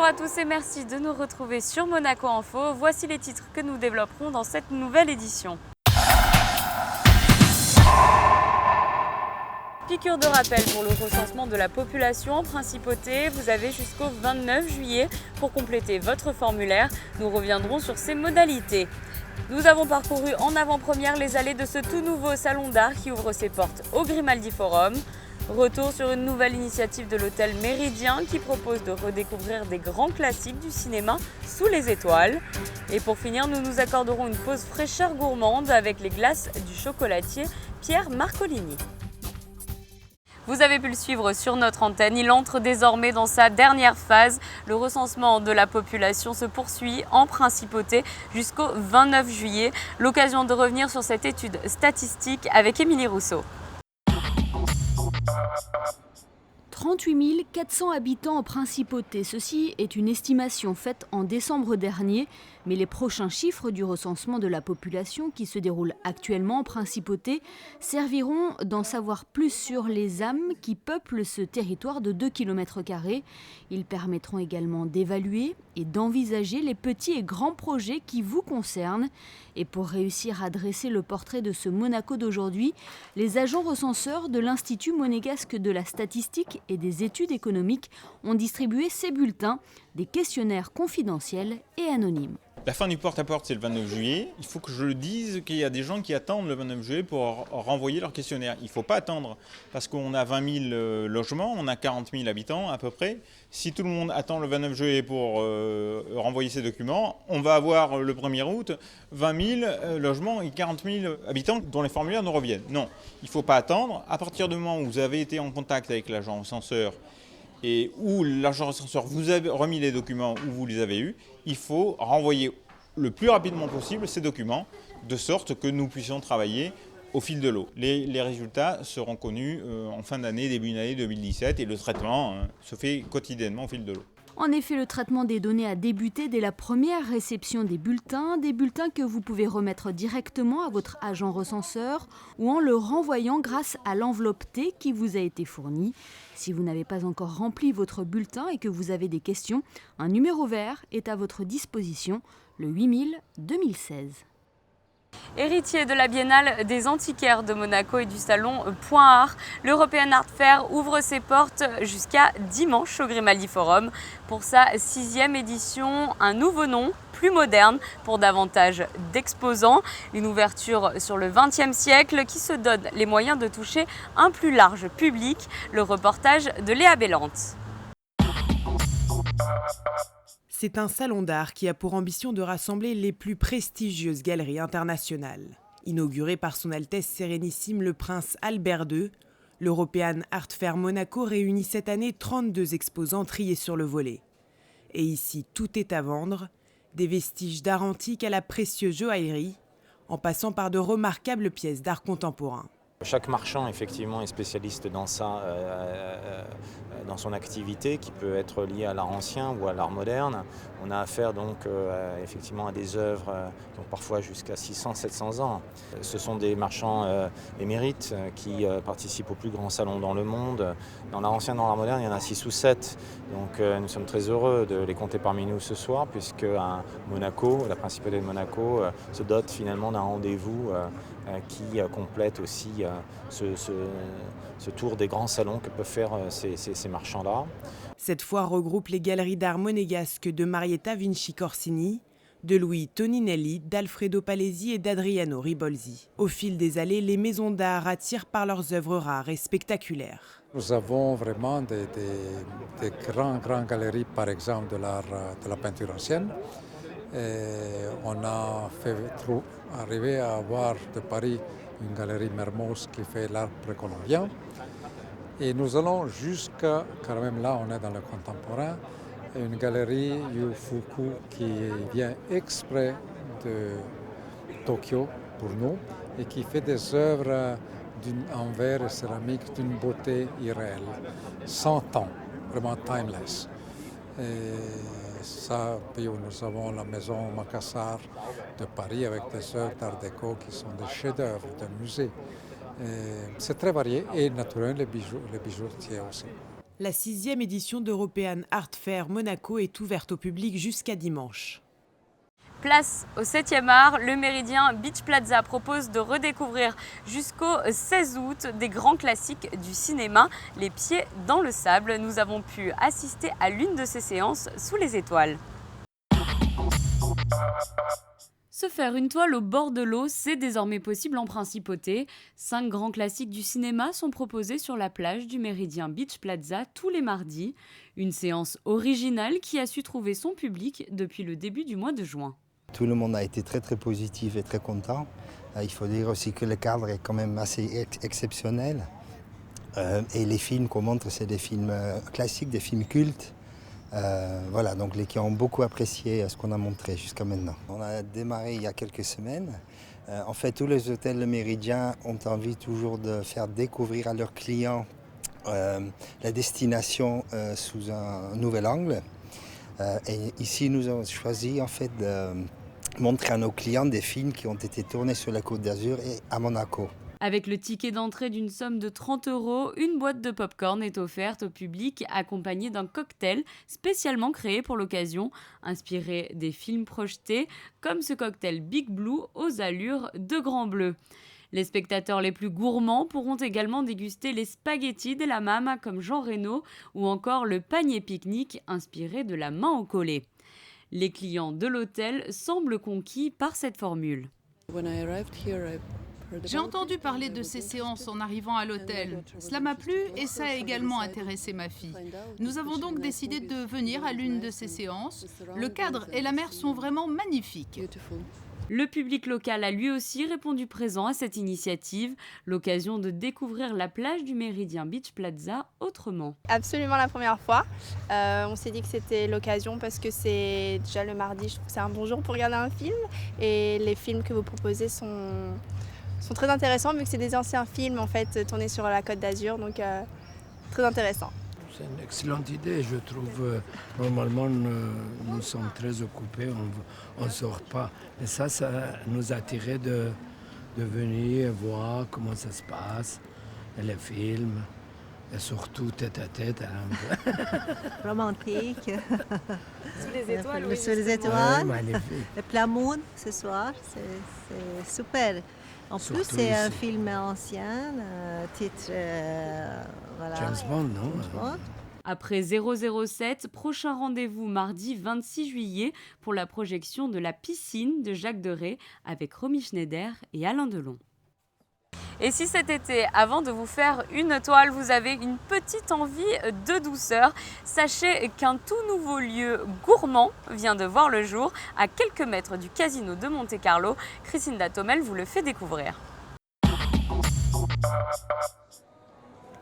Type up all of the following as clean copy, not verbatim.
à tous et merci de nous retrouver sur Monaco Info. Voici les titres que nous développerons dans cette nouvelle édition. Piqûre de rappel pour le recensement de la population en principauté. Vous avez jusqu'au 29 juillet pour compléter votre formulaire. Nous reviendrons sur ses modalités. Nous avons parcouru en avant-première les allées de ce tout nouveau salon d'art qui ouvre ses portes au Grimaldi Forum. Retour sur une nouvelle initiative de l'hôtel Méridien qui propose de redécouvrir des grands classiques du cinéma sous les étoiles. Et pour finir, nous nous accorderons une pause fraîcheur gourmande avec les glaces du chocolatier Pierre Marcolini. Vous avez pu le suivre sur notre antenne, il entre désormais dans sa dernière phase. Le recensement de la population se poursuit en principauté jusqu'au 29 juillet. L'occasion de revenir sur cette étude statistique avec Émilie Rousseau. 38 400 habitants en principauté. Ceci est une estimation faite en décembre dernier, mais les prochains chiffres du recensement de la population qui se déroule actuellement en principauté serviront d'en savoir plus sur les âmes qui peuplent ce territoire de 2 km². Ils permettront également d'évaluer et d'envisager les petits et grands projets qui vous concernent. Et pour réussir à dresser le portrait de ce Monaco d'aujourd'hui, les agents recenseurs de l'Institut monégasque de la statistique et des études économiques ont distribué ces bulletins, des questionnaires confidentiels et anonymes. La fin du porte-à-porte, c'est le 29 juillet. Il faut que je le dise qu'il y a des gens qui attendent le 29 juillet pour renvoyer leur questionnaire. Il ne faut pas attendre parce qu'on a 20 000 logements, on a 40 000 habitants à peu près. Si tout le monde attend le 29 juillet pour renvoyer ses documents, on va avoir le 1er août 20 000 logements et 40 000 habitants dont les formulaires nous reviennent. Non, il ne faut pas attendre. À partir du moment où vous avez été en contact avec l'agent recenseur et où l'agent recenseur vous a remis les documents où vous les avez eus, il faut renvoyer le plus rapidement possible ces documents, de sorte que nous puissions travailler au fil de l'eau. Les résultats seront connus en fin d'année, début d'année 2017, et le traitement se fait quotidiennement au fil de l'eau. En effet, le traitement des données a débuté dès la première réception des bulletins que vous pouvez remettre directement à votre agent recenseur ou en le renvoyant grâce à l'enveloppe T qui vous a été fournie. Si vous n'avez pas encore rempli votre bulletin et que vous avez des questions, un numéro vert est à votre disposition, le 8000 2016. Héritier de la Biennale des antiquaires de Monaco et du salon Point Art, l'European Art Fair ouvre ses portes jusqu'à dimanche au Grimaldi Forum. Pour sa 6e édition, un nouveau nom, plus moderne, pour davantage d'exposants. Une ouverture sur le XXe siècle qui se donne les moyens de toucher un plus large public. Le reportage de Léa Bellante. C'est un salon d'art qui a pour ambition de rassembler les plus prestigieuses galeries internationales. Inauguré par son Altesse Sérénissime le Prince Albert II, l'European Art Fair Monaco réunit cette année 32 exposants triés sur le volet. Et ici, tout est à vendre, des vestiges d'art antique à la précieuse joaillerie, en passant par de remarquables pièces d'art contemporain. Chaque marchand effectivement est spécialiste dans ça, dans son activité qui peut être liée à l'art ancien ou à l'art moderne. On a affaire donc effectivement à des œuvres donc parfois jusqu'à 600-700 ans. Ce sont des marchands émérites qui participent au plus grand salon dans le monde. Dans l'art ancien, dans l'art moderne, il y en a 6 ou 7. Donc nous sommes très heureux de les compter parmi nous ce soir puisque à Monaco, la principauté de Monaco se dote finalement d'un rendez-vous qui complète aussi ce tour des grands salons que peuvent faire ces marchands-là. Cette foire regroupe les galeries d'art monégasques de Marietta Vinci Corsini, de Louis Toninelli, d'Alfredo Palesi et d'Adriano Ribolzi. Au fil des allées, les maisons d'art attirent par leurs œuvres rares et spectaculaires. Nous avons vraiment des grandes galeries, par exemple de la peinture ancienne. Et on a arrivé à avoir de Paris une galerie Mermoz qui fait l'art précolombien. Et nous allons jusqu'à, quand même là on est dans le contemporain, une galerie Yufuku qui vient exprès de Tokyo pour nous et qui fait des œuvres en verre et céramique d'une beauté irréelle, sans temps, vraiment timeless. Et ça, puis nous avons la maison Macassar de Paris avec des œuvres d'art déco qui sont des chefs-d'œuvre de musée. C'est très varié et naturellement les bijoutiers aussi. La 6e édition d'European Art Fair Monaco est ouverte au public jusqu'à dimanche. Place au 7e art, le Méridien Beach Plaza propose de redécouvrir jusqu'au 16 août des grands classiques du cinéma, les pieds dans le sable. Nous avons pu assister à l'une de ces séances sous les étoiles. Se faire une toile au bord de l'eau, c'est désormais possible en principauté. 5 grands classiques du cinéma sont proposés sur la plage du Méridien Beach Plaza tous les mardis. Une séance originale qui a su trouver son public depuis le début du mois de juin. Tout le monde a été très positif et très content. Il faut dire aussi que le cadre est quand même assez exceptionnel. Et les films qu'on montre, c'est des films classiques, des films cultes. Voilà, donc les qui ont beaucoup apprécié ce qu'on a montré jusqu'à maintenant. On a démarré il y a quelques semaines. En fait, tous les hôtels Méridien ont envie toujours de faire découvrir à leurs clients la destination sous un nouvel angle. Et ici, nous avons choisi en fait de montrer à nos clients des films qui ont été tournés sur la Côte d'Azur et à Monaco. Avec le ticket d'entrée d'une somme de 30 €, une boîte de pop-corn est offerte au public accompagnée d'un cocktail spécialement créé pour l'occasion, inspiré des films projetés, comme ce cocktail Big Blue aux allures de Grand Bleu. Les spectateurs les plus gourmands pourront également déguster les spaghettis de la Mama comme Jean Reno ou encore le panier pique-nique inspiré de la main au collet. Les clients de l'hôtel semblent conquis par cette formule. J'ai entendu parler de ces séances en arrivant à l'hôtel. Cela m'a plu et ça a également intéressé ma fille. Nous avons donc décidé de venir à l'une de ces séances. Le cadre et la mer sont vraiment magnifiques. Le public local a lui aussi répondu présent à cette initiative, l'occasion de découvrir la plage du Méridien Beach Plaza autrement. Absolument la première fois. On s'est dit que c'était l'occasion parce que c'est déjà le mardi, je trouve que c'est un bon jour pour regarder un film. Et les films que vous proposez sont très intéressants vu que c'est des anciens films en fait tournés sur la Côte d'Azur, donc très intéressant. C'est une excellente idée, je trouve. Normalement, nous sommes très occupés, on ne sort pas. Mais ça nous a attiré de venir voir comment ça se passe, les films, et surtout tête à tête. Romantique. Sous les étoiles, oui. Sous les étoiles. Ouais, magnifique. Le plein moon ce soir, c'est super. En Surtout plus, c'est un ici. film ancien, titre voilà. James Bond, non? James Bond. Après 007, prochain rendez-vous mardi 26 juillet pour la projection de La Piscine de Jacques Deray avec Romy Schneider et Alain Delon. Et si cet été, avant de vous faire une toile, vous avez une petite envie de douceur, sachez qu'un tout nouveau lieu gourmand vient de voir le jour à quelques mètres du casino de Monte-Carlo. Christine Datomel vous le fait découvrir.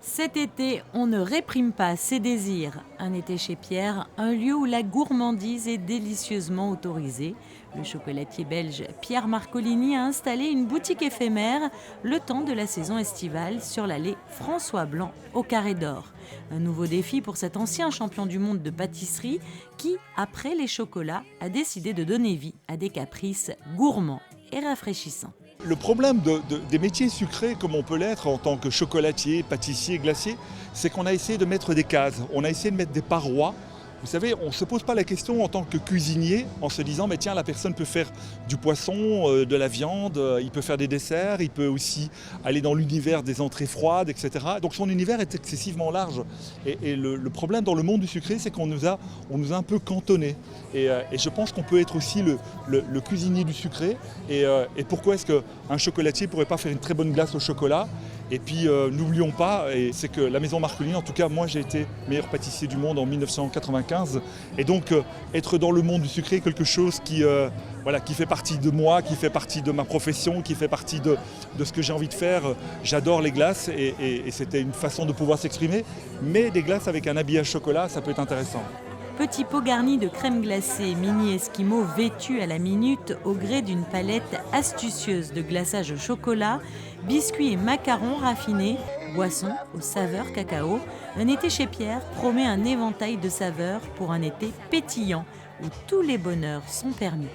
Cet été, on ne réprime pas ses désirs. Un été chez Pierre, un lieu où la gourmandise est délicieusement autorisée. Le chocolatier belge Pierre Marcolini a installé une boutique éphémère le temps de la saison estivale sur l'allée François Blanc au Carré d'Or. Un nouveau défi pour cet ancien champion du monde de pâtisserie qui, après les chocolats, a décidé de donner vie à des caprices gourmands et rafraîchissants. Le problème des métiers sucrés, comme on peut l'être en tant que chocolatier, pâtissier, glacier, c'est qu'on a essayé de mettre des cases, on a essayé de mettre des parois. Vous savez, on ne se pose pas la question en tant que cuisinier en se disant mais tiens, la personne peut faire du poisson, de la viande, il peut faire des desserts, il peut aussi aller dans l'univers des entrées froides, etc. Donc son univers est excessivement large. Et le problème dans le monde du sucré, c'est qu'on nous a un peu cantonné. Et je pense qu'on peut être aussi le cuisinier du sucré. Et pourquoi est-ce qu'un chocolatier ne pourrait pas faire une très bonne glace au chocolat ? Et puis n'oublions pas, et c'est que la maison Marcolini, en tout cas moi j'ai été meilleur pâtissier du monde en 1995, et donc être dans le monde du sucré, quelque chose qui fait partie de moi, qui fait partie de ma profession, qui fait partie de ce que j'ai envie de faire. J'adore les glaces et c'était une façon de pouvoir s'exprimer, mais des glaces avec un habillage chocolat, ça peut être intéressant. Petit pot garni de crème glacée mini esquimau vêtu à la minute au gré d'une palette astucieuse de glaçage au chocolat, biscuits et macarons raffinés, boissons aux saveurs cacao. Un été chez Pierre promet un éventail de saveurs pour un été pétillant où tous les bonheurs sont permis.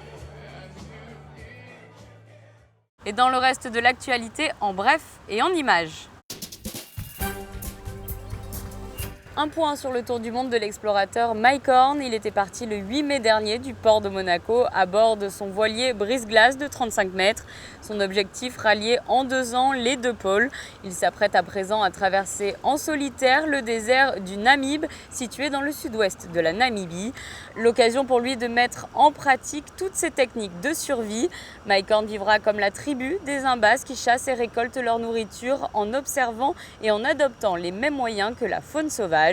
Et dans le reste de l'actualité, en bref et en images. Un point sur le tour du monde de l'explorateur Mike Horn. Il était parti le 8 mai dernier du port de Monaco à bord de son voilier brise-glace de 35 mètres. Son objectif, rallier en 2 ans les 2 pôles. Il s'apprête à présent à traverser en solitaire le désert du Namib, situé dans le sud-ouest de la Namibie. L'occasion pour lui de mettre en pratique toutes ses techniques de survie. Mike Horn vivra comme la tribu des Imbas qui chassent et récoltent leur nourriture en observant et en adoptant les mêmes moyens que la faune sauvage.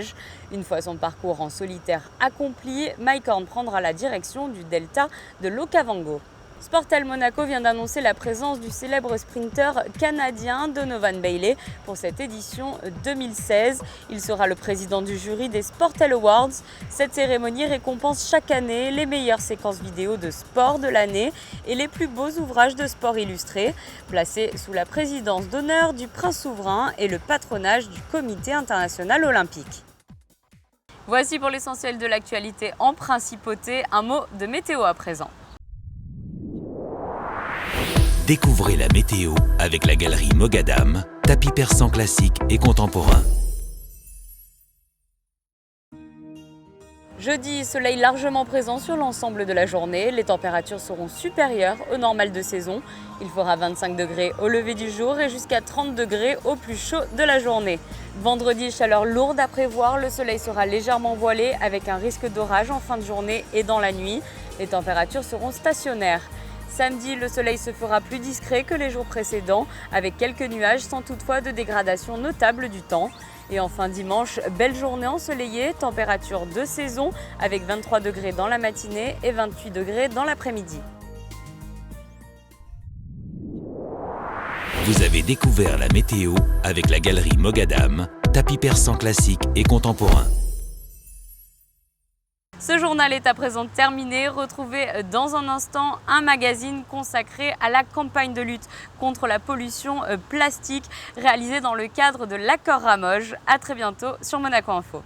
Une fois son parcours en solitaire accompli, Mike Horn prendra la direction du delta de l'Okavango. Sportel Monaco vient d'annoncer la présence du célèbre sprinter canadien Donovan Bailey pour cette édition 2016. Il sera le président du jury des Sportel Awards. Cette cérémonie récompense chaque année les meilleures séquences vidéo de sport de l'année et les plus beaux ouvrages de sport illustrés, placés sous la présidence d'honneur du prince souverain et le patronage du Comité international olympique. Voici pour l'essentiel de l'actualité en principauté. Un mot de météo à présent. Découvrez la météo avec la galerie Mogadam, tapis persan classique et contemporain. Jeudi, soleil largement présent sur l'ensemble de la journée. Les températures seront supérieures au normal de saison. Il fera 25 degrés au lever du jour et jusqu'à 30 degrés au plus chaud de la journée. Vendredi, chaleur lourde à prévoir. Le soleil sera légèrement voilé avec un risque d'orage en fin de journée et dans la nuit. Les températures seront stationnaires. Samedi, le soleil se fera plus discret que les jours précédents, avec quelques nuages sans toutefois de dégradation notable du temps. Et enfin dimanche, belle journée ensoleillée, température de saison avec 23 degrés dans la matinée et 28 degrés dans l'après-midi. Vous avez découvert la météo avec la galerie Mogadam, tapis persan classique et contemporain. Ce journal est à présent terminé. Retrouvez dans un instant un magazine consacré à la campagne de lutte contre la pollution plastique réalisée dans le cadre de l'accord Ramoge. À très bientôt sur Monaco Info.